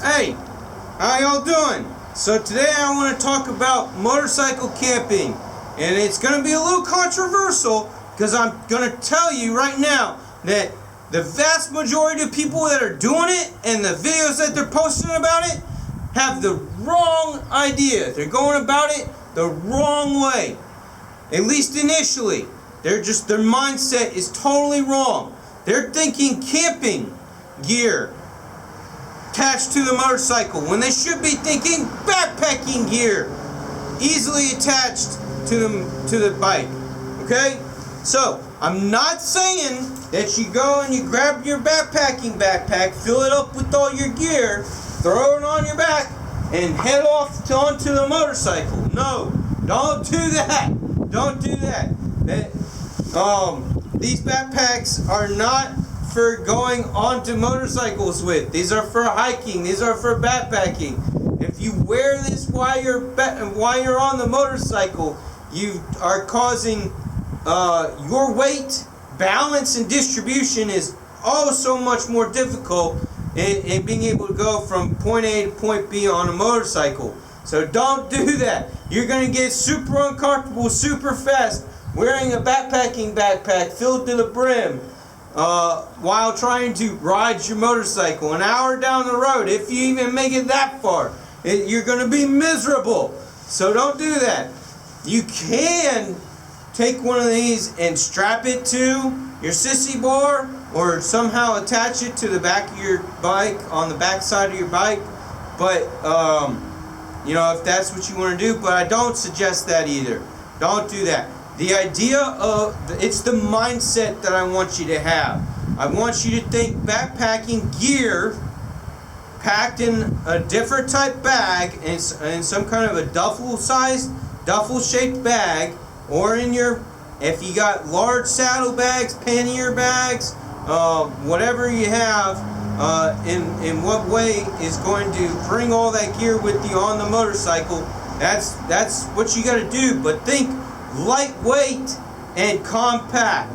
Hey, how y'all doing? So today I want to talk about motorcycle camping, and it's going to be a little controversial because I'm going to tell you right now that the vast majority of people that are doing it and the videos that they're posting about it have the wrong idea. They're going about it the wrong way. At least initially. Their mindset is totally wrong. They're thinking camping gear attached to the motorcycle when they should be thinking backpacking gear easily attached to the bike. Okay? So, I'm not saying that you go and you grab your backpacking backpack, fill it up with all your gear, throw it on your back, and head off onto the motorcycle. No, don't do that. Don't do that. These backpacks are not for going onto motorcycles with. These are for hiking. These are for backpacking. If you wear this while you're on the motorcycle, you are causing your weight, balance, and distribution is so much more difficult in being able to go from point A to point B on a motorcycle. So don't do that. You're going to get super uncomfortable super fast wearing a backpacking backpack filled to the brim while trying to ride your motorcycle. An hour down the road, if you even make it that far, you're going to be miserable. So don't do that. You can take one of these and strap it to your sissy bar or somehow attach it to the back of your bike, on the back side of your bike. But if that's what you want to do, but I don't suggest that either. Don't do that. The idea of, it's the mindset that I want you to have. I want you to think backpacking gear packed in a different type bag, in some kind of a duffel shaped bag, or in if you got large saddle bags, pannier bags, whatever you have, in what way is going to bring all that gear with you on the motorcycle. That's what you got to do. But think lightweight and compact.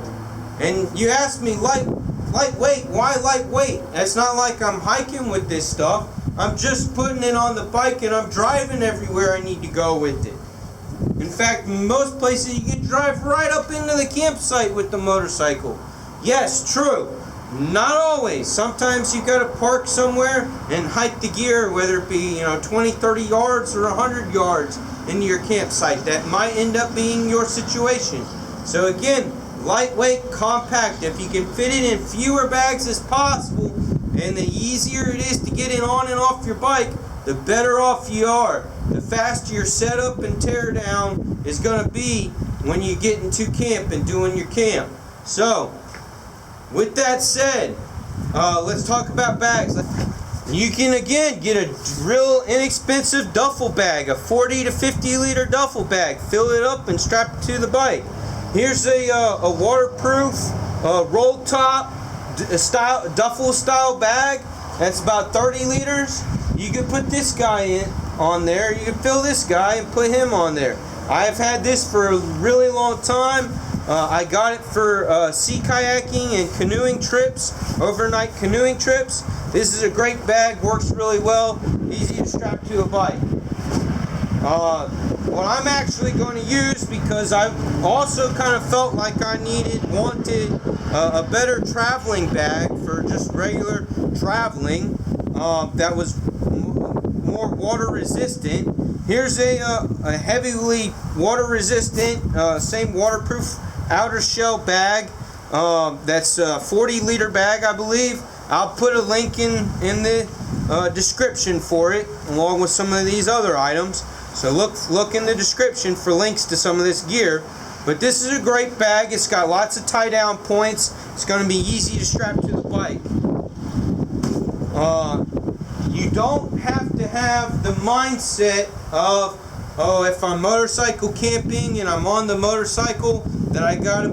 And you ask me, lightweight, why lightweight? It's not like I'm hiking with this stuff. I'm just putting it on the bike and I'm driving everywhere I need to go with it. In fact, most places you can drive right up into the campsite with the motorcycle. Yes, true. Not always. Sometimes you got to park somewhere and hike the gear, whether it be 20, 30 yards or 100 yards into your campsite. That might end up being your situation. So again, lightweight, compact. If you can fit it in fewer bags as possible, and the easier it is to get it on and off your bike, the better off you are. The faster your setup and tear down is going to be when you get into camp and doing your camp. So, with that said, let's talk about bags. You can again get a real inexpensive duffel bag, a 40 to 50 liter duffel bag. Fill it up and strap it to the bike. Here's a waterproof roll top duffel style bag. That's about 30 liters. You can put this guy on there. You can fill this guy and put him on there. I've had this for a really long time. I got it for sea kayaking and canoeing trips, overnight canoeing trips. This is a great bag, works really well, easy to strap to a bike. What I'm actually going to use, because I also kind of felt like I wanted a better traveling bag for just regular traveling that was more water resistant. Here's a heavily water resistant, same waterproof outer shell bag. That's a 40 liter bag, I believe. I'll put a link in the description for it, along with some of these other items. So look in the description for links to some of this gear. But this is a great bag. It's got lots of tie down points. It's going to be easy to strap to the bike. You don't have to have the mindset of, if I'm motorcycle camping and I'm on the motorcycle, that I gotta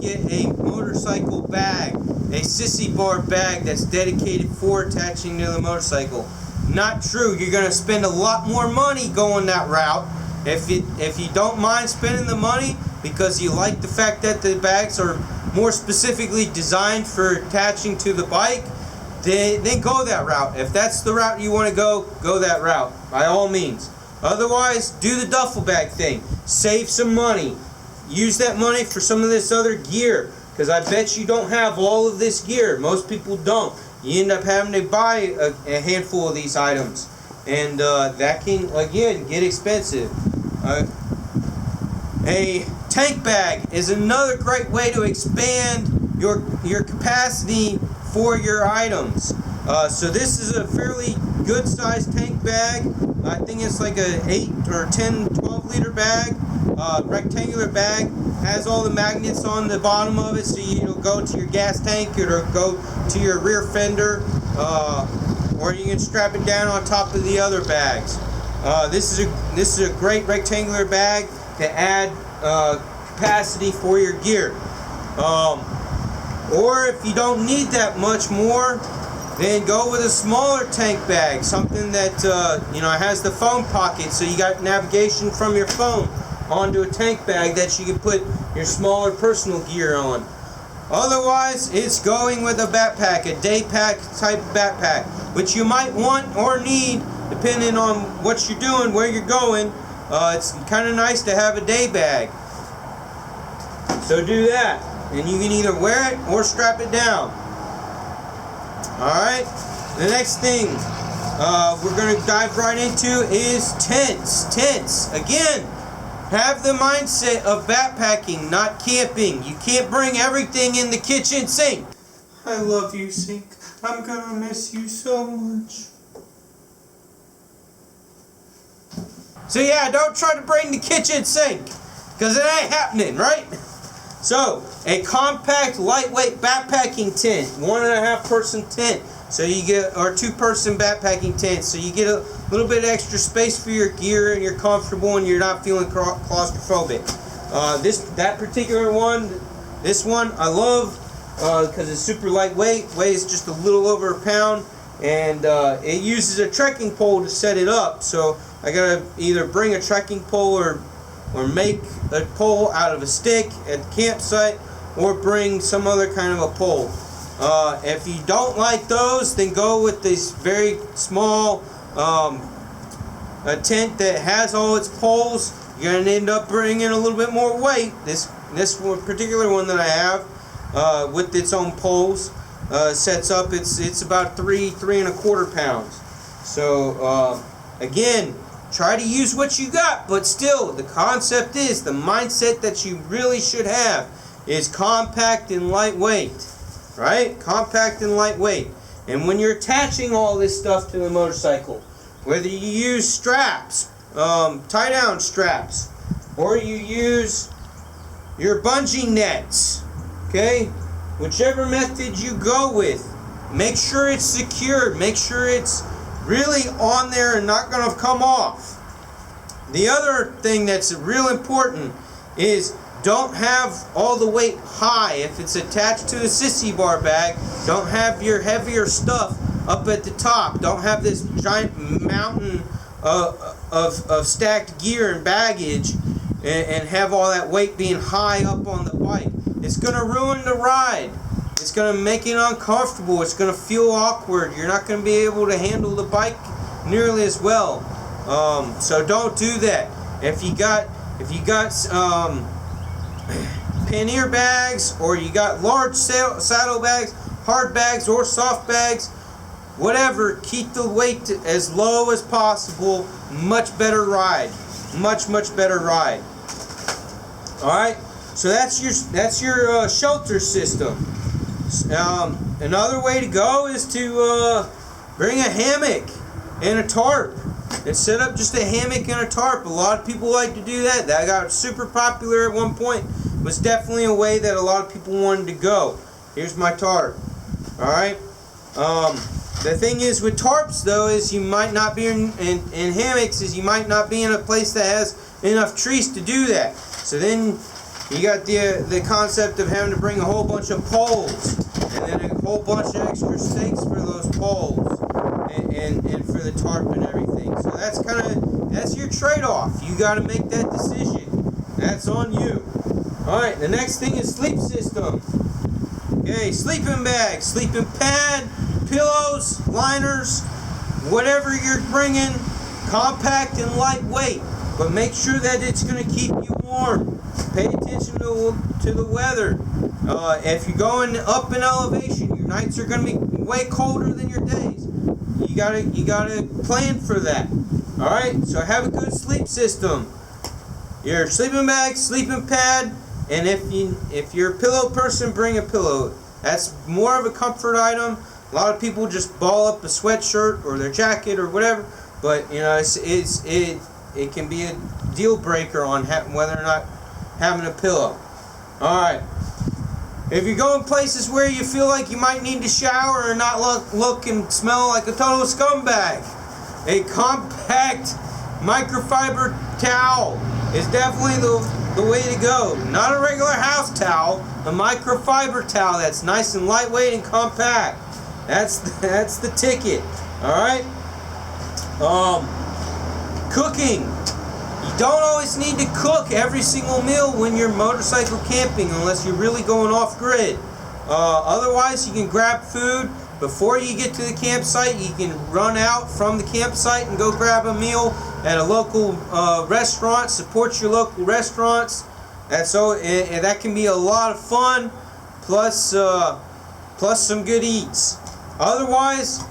get a motorcycle bag, a sissy bar bag that's dedicated for attaching to the motorcycle. Not true. You're gonna spend a lot more money going that route. If you don't mind spending the money because you like the fact that the bags are more specifically designed for attaching to the bike, then go that route. If that's the route you want to go that route, by all means. Otherwise, do the duffel bag thing. Save some money. Use that money for some of this other gear, because I bet you don't have all of this gear. Most people don't. You end up having to buy a handful of these items, and that can, again, get expensive. A tank bag is another great way to expand your capacity for your items. So this is a fairly good sized tank bag. I think it's like a 8 or 10, 12 liter bag, rectangular bag. Has all the magnets on the bottom of it, so it'll go to your gas tank, or go to your rear fender, or you can strap it down on top of the other bags. This is a great rectangular bag to add capacity for your gear. Or if you don't need that much more, then go with a smaller tank bag, something that has the phone pocket, so you got navigation from your phone onto a tank bag that you can put your smaller personal gear on. Otherwise, it's going with a backpack, a day pack type backpack, which you might want or need depending on what you're doing, where you're going. It's kind of nice to have a day bag. So do that, and you can either wear it or strap it down. Alright, the next thing we're going to dive right into is tents. Tents, again, have the mindset of backpacking, not camping. You can't bring everything in the kitchen sink. I love you, sink. I'm going to miss you so much. So yeah, don't try to bring the kitchen sink, because it ain't happening, right? So, a compact, lightweight backpacking tent, 1.5 person tent. So you get, or 2-person backpacking tent. So you get a little bit extra space for your gear, and you're comfortable, and you're not feeling claustrophobic. That particular one, this one I love because it's super lightweight, weighs just a little over a pound, and it uses a trekking pole to set it up. So I gotta either bring a trekking pole or make a pole out of a stick at the campsite, or bring some other kind of a pole. If you don't like those, then go with this very small a tent that has all its poles. You're going to end up bringing a little bit more weight. This one, particular one that I have, with its own poles, sets up, it's about 3.25 pounds. So again, try to use what you got, but still, the concept is, the mindset that you really should have is compact and lightweight, right? Compact and lightweight. And when you're attaching all this stuff to the motorcycle, whether you use straps, tie-down straps, or you use your bungee nets, okay? Whichever method you go with, make sure it's secured, make sure it's really on there and not going to come off. The other thing that's real important is don't have all the weight high. If it's attached to the sissy bar bag, don't have your heavier stuff up at the top. Don't have this giant mountain of stacked gear and baggage and have all that weight being high up on the bike. It's going to ruin the ride. It's going to make it uncomfortable. It's going to feel awkward. You're not going to be able to handle the bike nearly as well. So don't do that. If you got pannier bags, or you got large saddle bags, hard bags or soft bags, whatever, keep the weight as low as possible. Much better ride. Much better ride. Alright, so that's your shelter system. Another way to go is to bring a hammock and a tarp, and set up just a hammock and a tarp. A lot of people like to do that. That got super popular at one point. It was definitely a way that a lot of people wanted to go. Here's my tarp. Alright, the thing is with tarps though, is you might not be in hammocks, is you might not be in a place that has enough trees to do that. So then you got the concept of having to bring a whole bunch of poles, and then a whole bunch of extra stakes for those poles, and for the tarp and everything. So that's your trade-off. You got to make that decision. That's on you. Alright, the next thing is sleep system. Okay, sleeping bag, sleeping pad, pillows, liners, whatever you're bringing, compact and lightweight, but make sure that it's going to keep you warm. Pay attention to the weather. If you're going up in elevation, your nights are going to be way colder than your days. You gotta plan for that. All right. So have a good sleep system. Your sleeping bag, sleeping pad, and if you're a pillow person, bring a pillow. That's more of a comfort item. A lot of people just ball up a sweatshirt or their jacket or whatever, but you know it can be a deal breaker on whether or not having a pillow. All right. If you're going places where you feel like you might need to shower and not look and smell like a total scumbag, a compact microfiber towel is definitely the way to go. Not a regular house towel, a microfiber towel that's nice and lightweight and compact. That's the ticket. All right. Cooking. You don't always need to cook every single meal when you're motorcycle camping unless you're really going off grid. Otherwise, you can grab food before you get to the campsite. You can run out from the campsite and go grab a meal at a local restaurant. Support your local restaurants. And that can be a lot of fun, plus some good eats. Otherwise,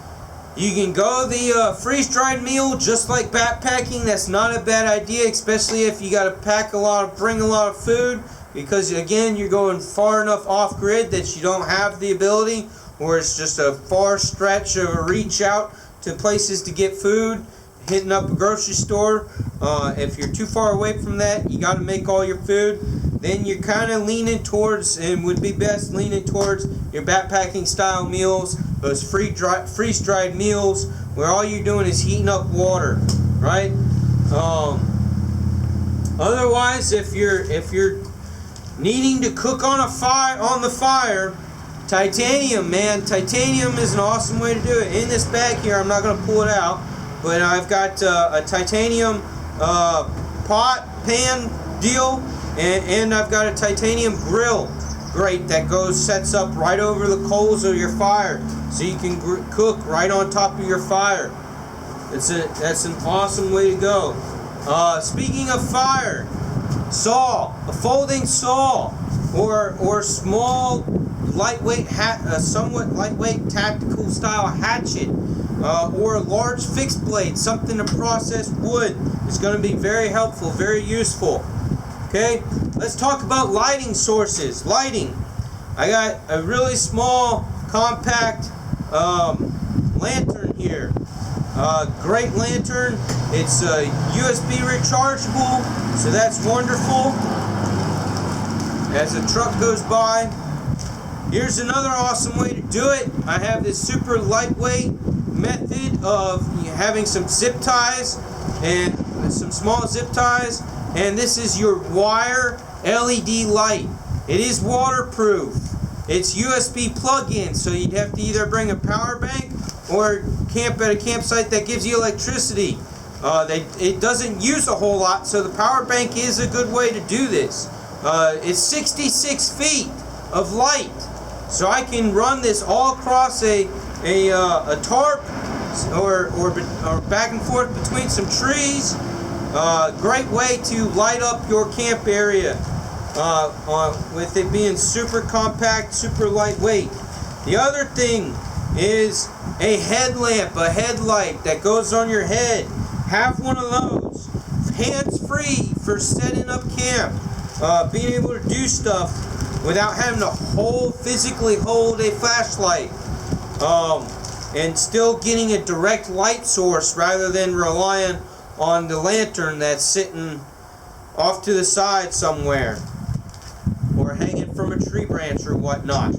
you can go the freeze-dried meal, just like backpacking. That's not a bad idea, especially if you got to bring a lot of food, because again, you're going far enough off-grid that you don't have the ability, or it's just a far stretch of a reach out to places to get food, hitting up a grocery store. If you're too far away from that, you got to make all your food. Then you're kind of leaning towards, and would be best leaning towards your backpacking style meals, those freeze-dried meals where all you're doing is heating up water, right? Otherwise, if you're needing to cook on the fire, titanium, man, titanium is an awesome way to do it. In this bag here, I'm not going to pull it out, but I've got a titanium pot, pan deal, and I've got a titanium grill grate that sets up right over the coals of your fire, so you can cook right on top of your fire. That's an awesome way to go. Speaking of fire, a folding saw, or small, lightweight somewhat lightweight tactical style hatchet, or a large fixed blade, something to process wood, is going to be very helpful, very useful. Okay, let's talk about lighting sources. Lighting. I got a really small, compact lantern here. Great lantern. It's USB rechargeable, so that's wonderful. As a truck goes by. Here's another awesome way to do it. I have this super lightweight method of having some zip ties, and some small zip ties, and this is your wire LED light. It is waterproof. It's USB plug-in, so you'd have to either bring a power bank or camp at a campsite that gives you electricity. It doesn't use a whole lot, so the power bank is a good way to do this. It's 66 feet of light, so I can run this all across a tarp, or back and forth between some trees. Great way to light up your camp area, with it being super compact, super lightweight. The other thing is a headlamp, a headlight that goes on your head. Have one of those. Hands-free for setting up camp. Being able to do stuff without having to physically hold a flashlight. And still getting a direct light source rather than relying on the lantern that's sitting off to the side somewhere, or hanging from a tree branch or whatnot.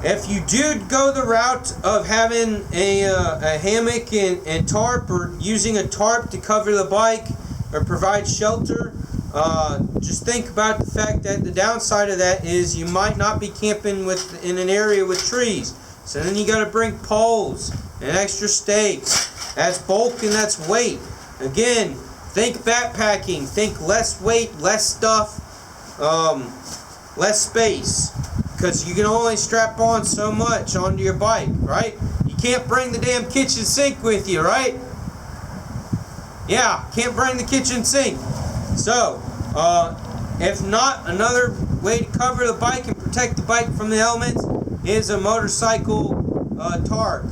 If you do go the route of having a hammock and tarp, or using a tarp to cover the bike or provide shelter, just think about the fact that the downside of that is you might not be camping in an area with trees. So then you got to bring poles and extra stakes. That's bulk and that's weight. Again, think backpacking. Think less weight, less stuff, less space. because you can only strap on so much onto your bike, right? You can't bring the damn kitchen sink with you, right? Yeah, can't bring the kitchen sink. So, if not, another way to cover the bike and protect the bike from the elements is a motorcycle tarp.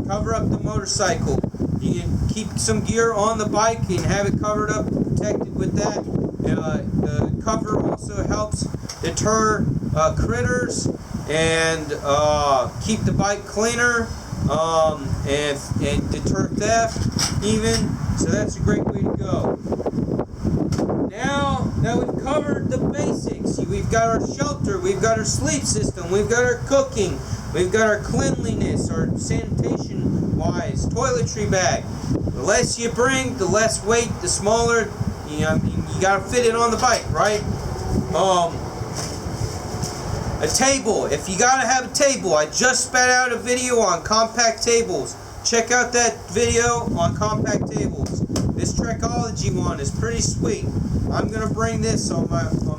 Cover up the motorcycle. You can keep some gear on the bike and have it covered up, protected with that. The cover also helps deter critters and keep the bike cleaner and deter theft even. So that's a great way to go. Now that we've covered the basics, we've got our shelter, we've got our sleep system, we've got our cooking, we've got our cleanliness, our sanitation wise, toiletry bag. The less you bring, the less weight, the smaller, you gotta fit it on the bike, right? A table, if you gotta have a table, I just spat out a video on compact tables. Check out that video on compact tables. This Trekology one is pretty sweet. I'm gonna bring this on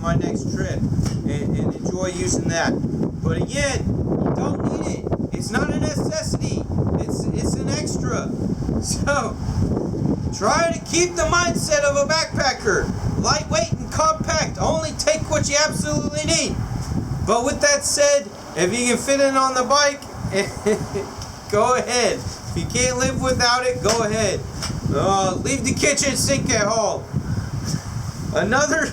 my next trip and enjoy using that. But again, you don't need it. It's not a necessity. It's an extra. So try to keep the mindset of a backpacker. Lightweight and compact. Only take what you absolutely need. But with that said, if you can fit it on the bike, go ahead. If you can't live without it, go ahead. Leave the kitchen sink at home. Another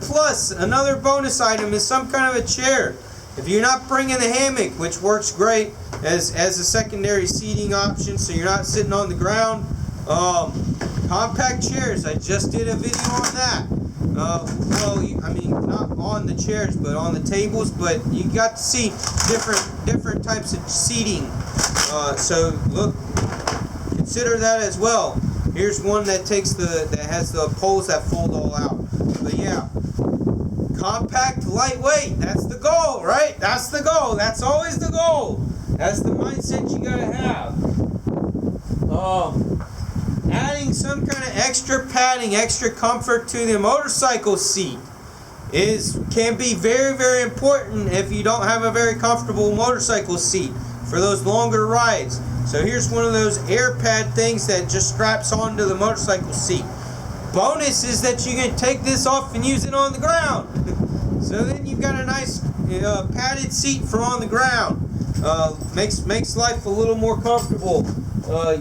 plus, another bonus item is some kind of a chair. If you're not bringing the hammock, which works great as a secondary seating option, so you're not sitting on the ground, compact chairs. I just did a video on that. I mean, not on the chairs, but on the tables. But you got to see different types of seating. So look, consider that as well. Here's one that has the poles that fold all out. But yeah, compact, lightweight. That's the goal, right? That's the goal. That's always the goal. That's the mindset you gotta have. Adding some kind of extra padding, extra comfort to the motorcycle seat can be very, very important if you don't have a very comfortable motorcycle seat for those longer rides. So here's one of those air pad things that just straps onto the motorcycle seat. Bonus is that you can take this off and use it on the ground. So then you've got a nice padded seat for on the ground. Makes life a little more comfortable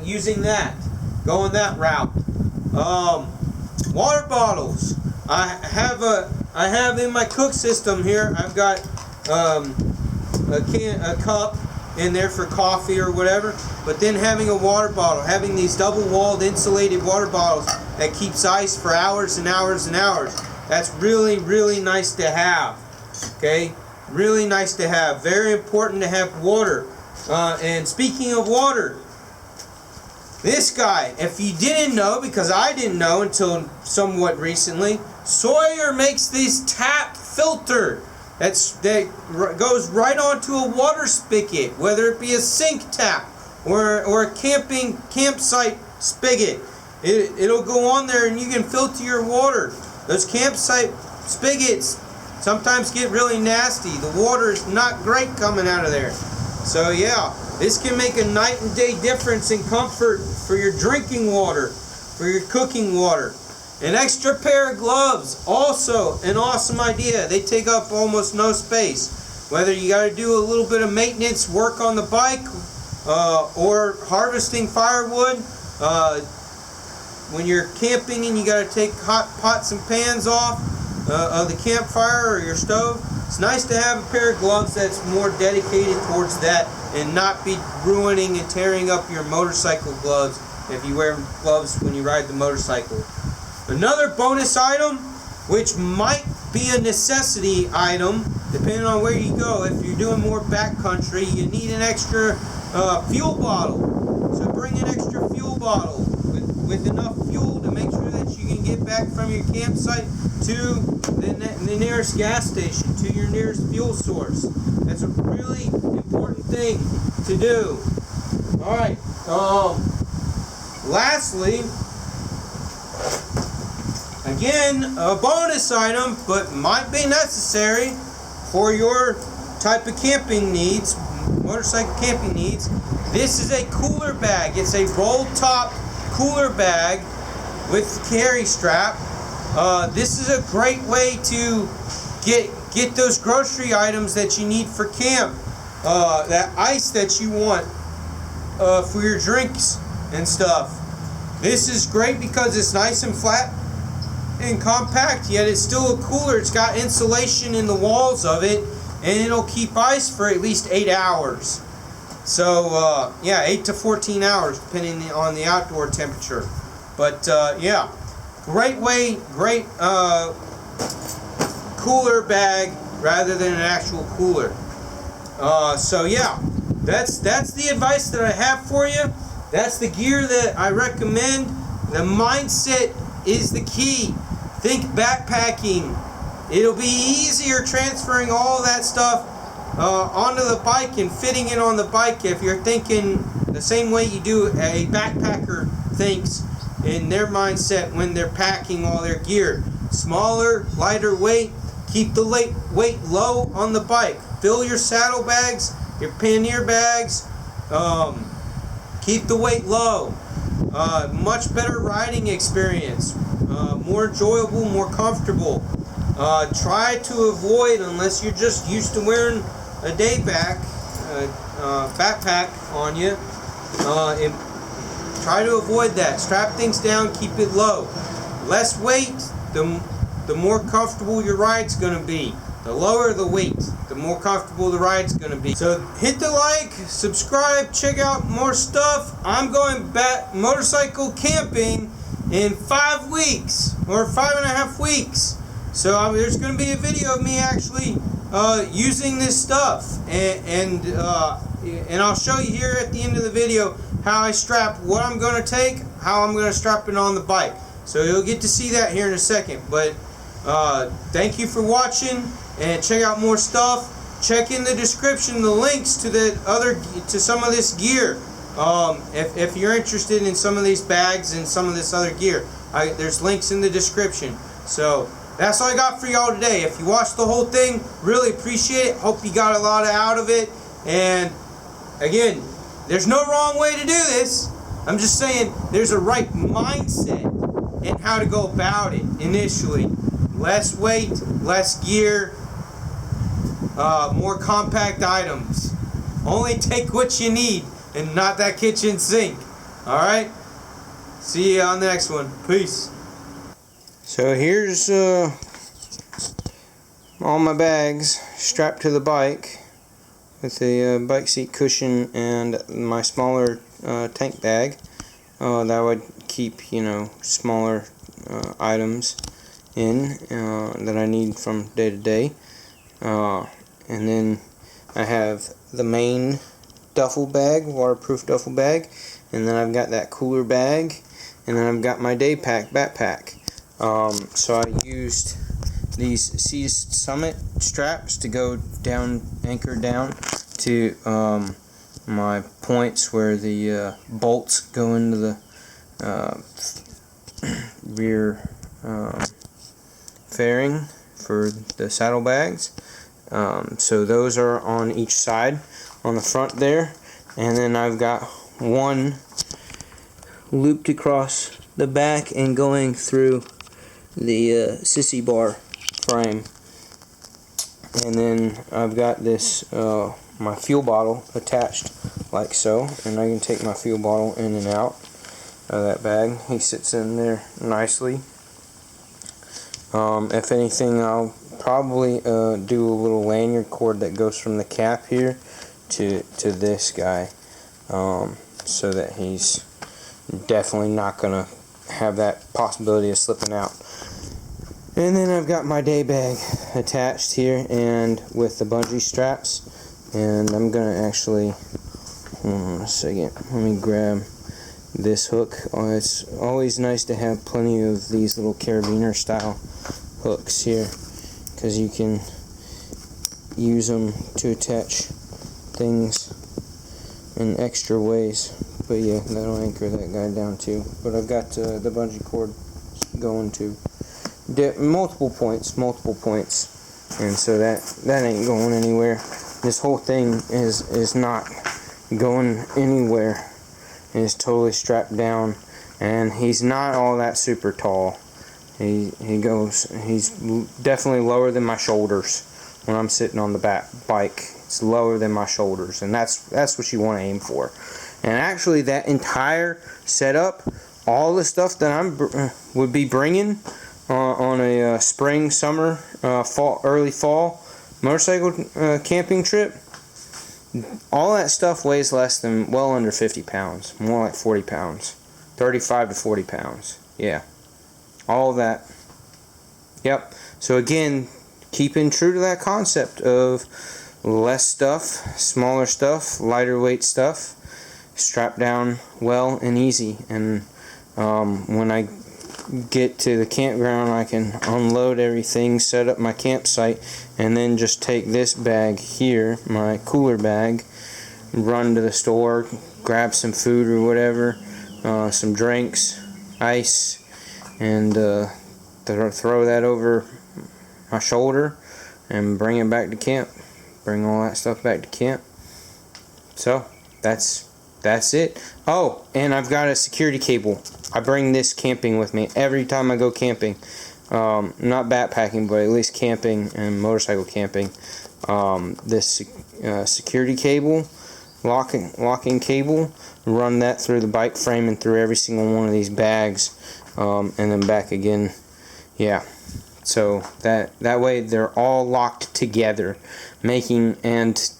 using that. Going that route. Water bottles. I have in my cook system here. I've got a cup in there for coffee or whatever. But then having a water bottle, having these double-walled insulated water bottles that keeps ice for hours and hours and hours. That's really, really nice to have. Okay, really nice to have. Very important to have water. And speaking of water. This guy, if you didn't know, because I didn't know until somewhat recently, Sawyer makes this tap filter that goes right onto a water spigot, whether it be a sink tap or a campsite spigot. It'll go on there and you can filter your water. Those campsite spigots sometimes get really nasty. The water is not great coming out of there. So yeah. This can make a night and day difference in comfort for your drinking water, for your cooking water. An extra pair of gloves, also an awesome idea. They take up almost no space. Whether you got to do a little bit of maintenance work on the bike or harvesting firewood, when you're camping and you got to take hot pots and pans off of the campfire or your stove, it's nice to have a pair of gloves that's more dedicated towards that and not be ruining and tearing up your motorcycle gloves if you wear gloves when you ride the motorcycle. Another bonus item, which might be a necessity item, depending on where you go. If you're doing more backcountry, you need an extra fuel bottle. So bring an extra fuel bottle with enough fuel to make sure that you can get back from your campsite to the nearest gas station, to your nearest fuel source. That's a really important thing to do. Alright, lastly, again, a bonus item, but might be necessary for your type of camping needs, motorcycle camping needs, this is a cooler bag. It's a roll top cooler bag with carry strap. This is a great way to get those grocery items that you need for camp, that ice that you want for your drinks and stuff. This is great because it's nice and flat and compact, yet it's still a cooler. It's got insulation in the walls of it, and it'll keep ice for at least 8 hours. So yeah, 8 to 14 hours depending on the outdoor temperature. But yeah, great way, great cooler bag rather than an actual cooler. So yeah, that's the advice that I have for you. That's the gear that I recommend. The mindset is the key. Think backpacking. It'll be easier transferring all that stuff onto the bike and fitting it on the bike if you're thinking the same way you do a backpacker thinks in their mindset when they're packing all their gear. Smaller, lighter weight. Keep the weight low on the bike. Fill your saddlebags, your pannier bags. Keep the weight low. Much better riding experience. More enjoyable, more comfortable. Try to avoid, unless you're just used to wearing a day backpack on you, and try to avoid that. Strap things down, keep it low. Less weight, the more comfortable your ride's going to be. The lower the weight, the more comfortable the ride's going to be. So hit the like, subscribe, check out more stuff. I'm going back motorcycle camping in 5 weeks or 5.5 weeks. So there's going to be a video of me actually using this stuff, and I'll show you here at the end of the video how I strap, what I'm going to take, how I'm going to strap it on the bike. So you'll get to see that here in a second. But thank you for watching, and check out more stuff. Check in the description the links to some of this gear. If you're interested in some of these bags and some of this other gear, there's links in the description. So that's all I got for y'all today. If you watched the whole thing, really appreciate it. Hope you got a lot out of it. And again, there's no wrong way to do this. I'm just saying there's a right mindset in how to go about it initially. Less weight, less gear, more compact items. Only take what you need and not that kitchen sink. Alright? See you on the next one. Peace. So here's all my bags strapped to the bike with the bike seat cushion and my smaller tank bag that would keep, you know, smaller items in that I need from day to day. And then I have the main duffel bag, waterproof duffel bag, and then I've got that cooler bag, and then I've got my day pack backpack. So I used these Sea Summit straps to go down, anchor down to my points where the bolts go into the rear fairing for the saddlebags. So those are on each side on the front there, and then I've got one looped across the back and going through the sissy bar frame, and then I've got this my fuel bottle attached like so, and I can take my fuel bottle in and out of that bag. He sits in there nicely. If anything, I'll probably do a little lanyard cord that goes from the cap here to this guy, so that he's definitely not gonna have that possibility of slipping out. And then I've got my day bag attached here and with the bungee straps, and I'm gonna actually, hold on a second, let me grab this hook. It's always nice to have plenty of these little carabiner style hooks here, because you can use them to attach things in extra ways. But yeah, that'll anchor that guy down too. But I've got the bungee cord going to multiple points, and so that ain't going anywhere. This whole thing is not going anywhere. It's totally strapped down, and he's not all that super tall. He's definitely lower than my shoulders when I'm sitting on the bike. It's lower than my shoulders, and that's what you want to aim for. And actually, that entire setup, all the stuff that I would be bringing on a spring, summer, fall, early fall motorcycle camping trip, all that stuff weighs less than, well under 50 pounds, more like 40 pounds, 35 to 40 pounds. Yeah, all of that. Yep. So again, keeping true to that concept of less stuff, smaller stuff, lighter weight stuff, strapped down well and easy. And when I get to the campground, I can unload everything, set up my campsite, and then just take this bag here, my cooler bag, run to the store, grab some food or whatever, some drinks, ice, and throw that over my shoulder and bring it back to camp. Bring all that stuff back to camp. So that's it. Oh, and I've got a security cable. I bring this camping with me every time I go camping. Not backpacking, but at least camping and motorcycle camping. This security cable, locking cable, run that through the bike frame and through every single one of these bags, and then back again. Yeah. So that way they're all locked together, and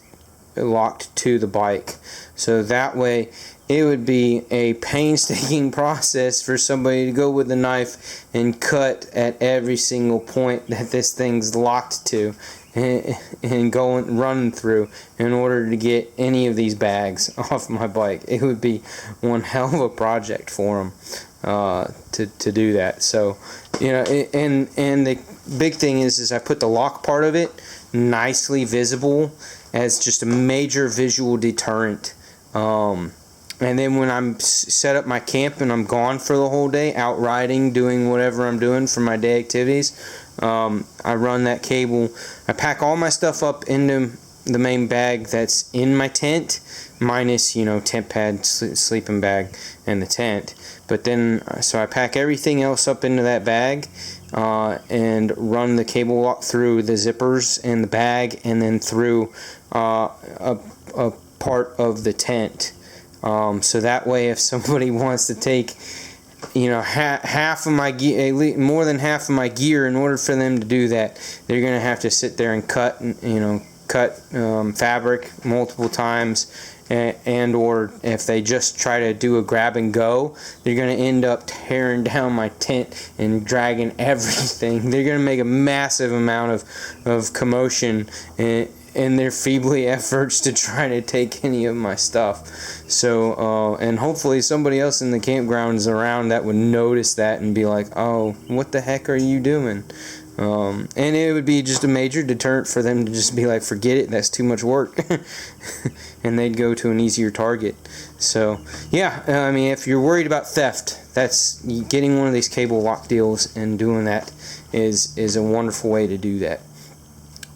locked to the bike. So that way it would be a painstaking process for somebody to go with a knife and cut at every single point that this thing's locked to and go and run through in order to get any of these bags off my bike. It would be one hell of a project for them to do that. So, you know, and the big thing is I put the lock part of it nicely visible as just a major visual deterrent. And then when I'm set up my camp and I'm gone for the whole day, out riding, doing whatever I'm doing for my day activities, I run that cable. I pack all my stuff up into the main bag that's in my tent, minus, you know, tent pad, sleeping bag, and the tent. But then, so I pack everything else up into that bag, and run the cable lock through the zippers in the bag, and then through a part of the tent. So that way, if somebody wants to take, you know, half of my gear, more than half of my gear, in order for them to do that, they're going to have to sit there and cut fabric multiple times, and or if they just try to do a grab and go, they're going to end up tearing down my tent and dragging everything. They're going to make a massive amount of commotion in their feebly efforts to try to take any of my stuff. So, and hopefully somebody else in the campground is around that would notice that and be like, oh, what the heck are you doing? And it would be just a major deterrent for them to just be like, forget it, that's too much work. And they'd go to an easier target. So, yeah, I mean, if you're worried about theft, that's getting one of these cable lock deals and doing that is a wonderful way to do that.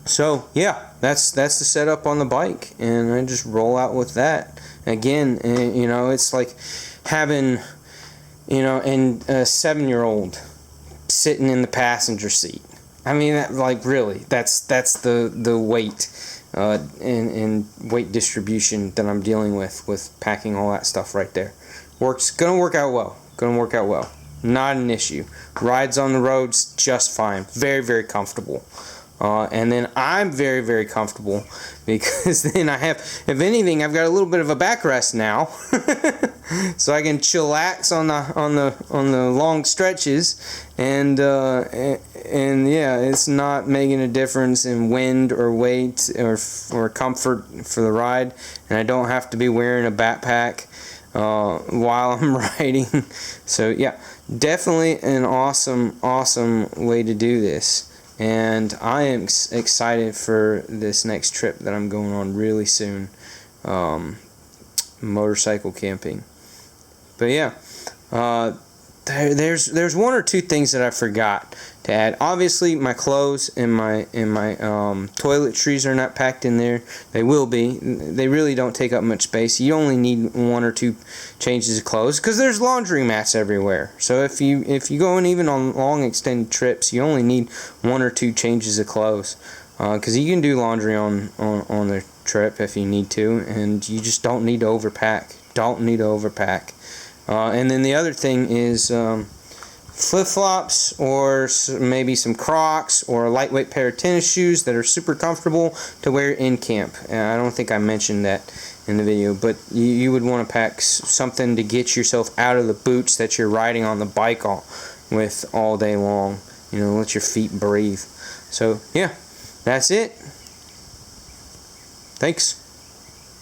So, yeah, that's the setup on the bike, and I just roll out with that. Again, you know, it's like having, you know, and a 7-year-old sitting in the passenger seat. I mean, like, really, that's the weight and weight distribution that I'm dealing with packing all that stuff right there. Gonna work out well. Not an issue. Rides on the roads just fine. Very, very comfortable. And then I'm very, very comfortable because then I have, if anything, I've got a little bit of a backrest now, so I can chillax on the long stretches, and yeah, it's not making a difference in wind or weight or comfort for the ride, and I don't have to be wearing a backpack while I'm riding. So yeah, definitely an awesome way to do this. And I am excited for this next trip that I'm going on really soon, motorcycle camping. But yeah, there's one or two things that I forgot to add. Obviously, my clothes and my toiletries are not packed in there. They will be. They really don't take up much space. You only need one or two changes of clothes because there's laundry mats everywhere. So if you go in even on long extended trips, you only need one or two changes of clothes because you can do laundry on the trip if you need to, and you just don't need to overpack. And then the other thing is flip-flops or maybe some Crocs or a lightweight pair of tennis shoes that are super comfortable to wear in camp. I don't think I mentioned that in the video, but you would want to pack something to get yourself out of the boots that you're riding on the bike with all day long. Let your feet breathe. So yeah, that's it. Thanks.